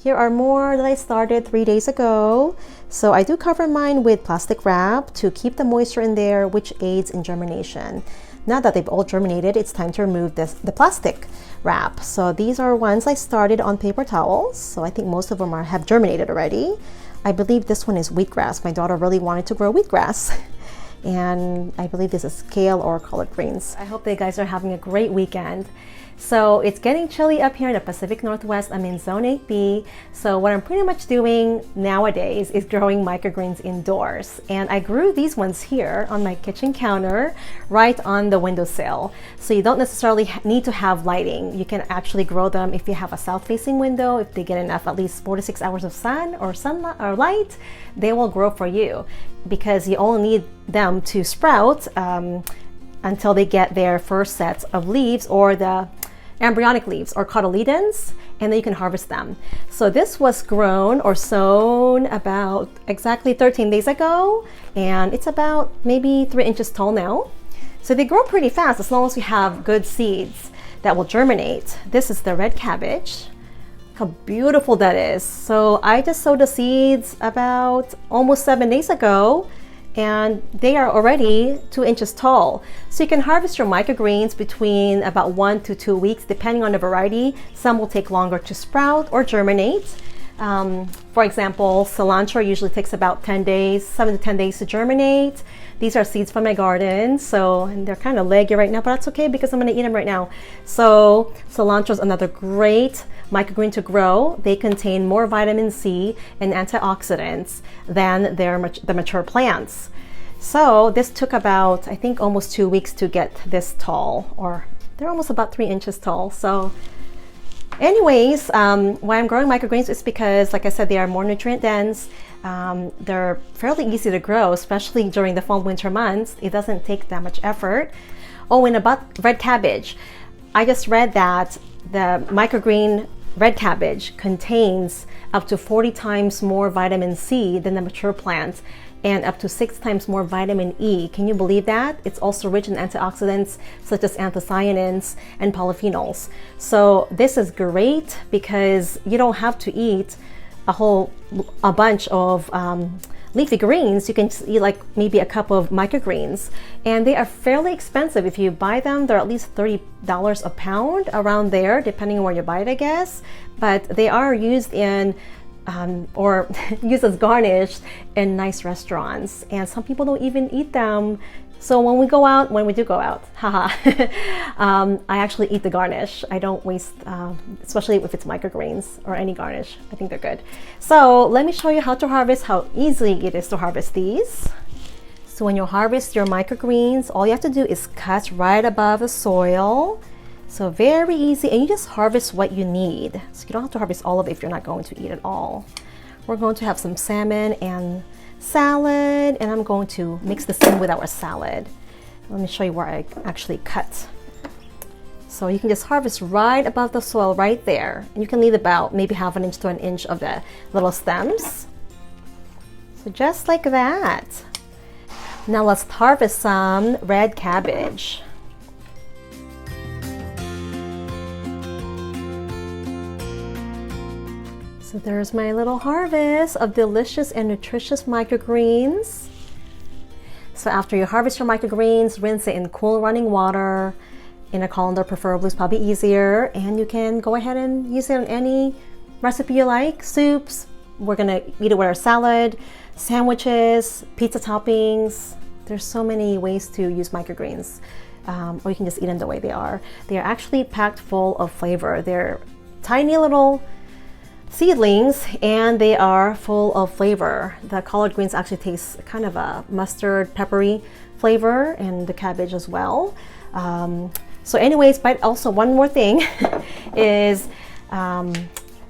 Here are more that I started 3 days ago. So I do cover mine with plastic wrap to keep the moisture in there, which aids in germination. Now that they've all germinated, it's time to remove the plastic wrap. So these are ones I started on paper towels. So I think most of them have germinated already. I believe this one is wheatgrass. My daughter really wanted to grow wheatgrass. And I believe this is kale or collard greens. I hope that you guys are having a great weekend. So it's getting chilly up here in the Pacific Northwest. I'm in Zone 8B. So what I'm pretty much doing nowadays is growing microgreens indoors. And I grew these ones here on my kitchen counter, right on the windowsill. So you don't necessarily need to have lighting. You can actually grow them if you have a south-facing window. If they get enough, at least 4 to 6 hours of sun or sunlight or light, they will grow for you, because you only need them to sprout until they get their first sets of leaves, or the embryonic leaves or cotyledons, and then you can harvest them. So this was grown or sown about exactly 13 days ago, and it's about maybe 3 inches tall now. So they grow pretty fast as long as you have good seeds that will germinate. This is the red cabbage. How beautiful that is. So I just sowed the seeds about almost 7 days ago, and they are already 2 inches tall. So you can harvest your microgreens between about 1 to 2 weeks, depending on the variety. Some will take longer to sprout or germinate. For example, cilantro usually takes about 10 days, 7 to 10 days to germinate. These are seeds from my garden, and they're kind of leggy right now, but that's okay because I'm gonna eat them right now. So cilantro is another great microgreen to grow. They contain more vitamin C and antioxidants than the mature plants. So this took about, I think, almost 2 weeks to get this tall, or they're almost about 3 inches tall. So anyways, why I'm growing microgreens is because, like I said, they are more nutrient dense. They're fairly easy to grow, especially during the fall and winter months. It doesn't take that much effort. Oh, and about red cabbage, I just read that the microgreen red cabbage contains up to 40 times more vitamin C than the mature plants, and up to 6 times more vitamin E. Can you believe that? It's also rich in antioxidants such as anthocyanins and polyphenols. So this is great because you don't have to eat a bunch of leafy greens. You can just eat like maybe a cup of microgreens, and they are fairly expensive. If you buy them, they're at least $30 a pound, around there, depending on where you buy it, I guess. But they are used in or used as garnish in nice restaurants, and some people don't even eat them. So when we do go out, haha, I actually eat the garnish. I don't waste, especially if it's microgreens or any garnish. I think they're good. So let me show you how to harvest, how easy it is to harvest these. So when you harvest your microgreens, all you have to do is cut right above the soil. So very easy, and you just harvest what you need. So you don't have to harvest all of it if you're not going to eat it all. We're going to have some salmon and salad, and I'm going to mix this in with our salad. Let me show you where I actually cut. So you can just harvest right above the soil right there, and you can leave about maybe ½ inch to 1 inch of the little stems. So just like that. Now let's harvest some red cabbage. So there's my little harvest of delicious and nutritious microgreens. So after you harvest your microgreens, rinse it in cool running water. In a colander preferably is probably easier, and you can go ahead and use it on any recipe you like. Soups, we're gonna eat it with our salad, sandwiches, pizza toppings. There's so many ways to use microgreens, or you can just eat them the way they are. They are actually packed full of flavor. They're tiny little seedlings, and they are full of flavor. The collard greens actually taste kind of a mustard, peppery flavor, and the cabbage as well. So anyways, but also one more thing is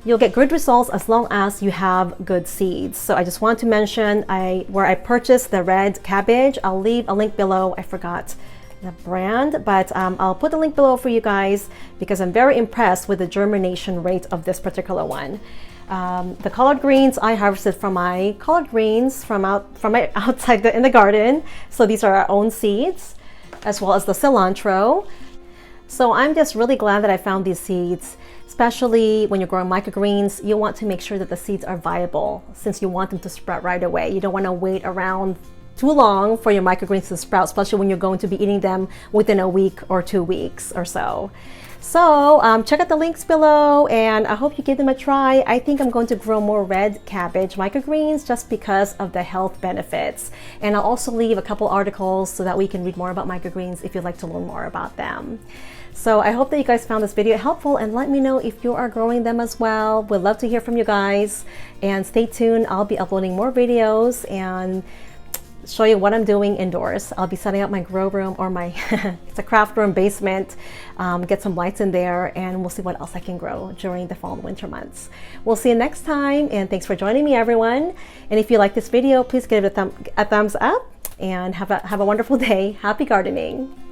you'll get good results as long as you have good seeds. So I just want to mention where I purchased the red cabbage. I'll leave a link below. I forgot the brand, but I'll put the link below for you guys because I'm very impressed with the germination rate of this particular one. The collard greens, I harvested from my collard greens from outside in the garden. So these are our own seeds, as well as the cilantro. So I'm just really glad that I found these seeds. especially when you're growing microgreens, you want to make sure that the seeds are viable since you want them to sprout right away. You don't want to wait around too long for your microgreens to sprout, especially when you're going to be eating them within a week or 2 weeks or so. So check out the links below, and I hope you give them a try. I think I'm going to grow more red cabbage microgreens just because of the health benefits. And I'll also leave a couple articles so that we can read more about microgreens if you'd like to learn more about them. So I hope that you guys found this video helpful, and let me know if you are growing them as well. We'd love to hear from you guys, and stay tuned. I'll be uploading more videos and show you what I'm doing indoors. I'll be setting up my grow room, or my it's a craft room basement, get some lights in there, and we'll see what else I can grow during the fall and winter months. We'll see you next time, and thanks for joining me, everyone. And if you like this video, please give it a thumbs up, and have a wonderful day. Happy gardening.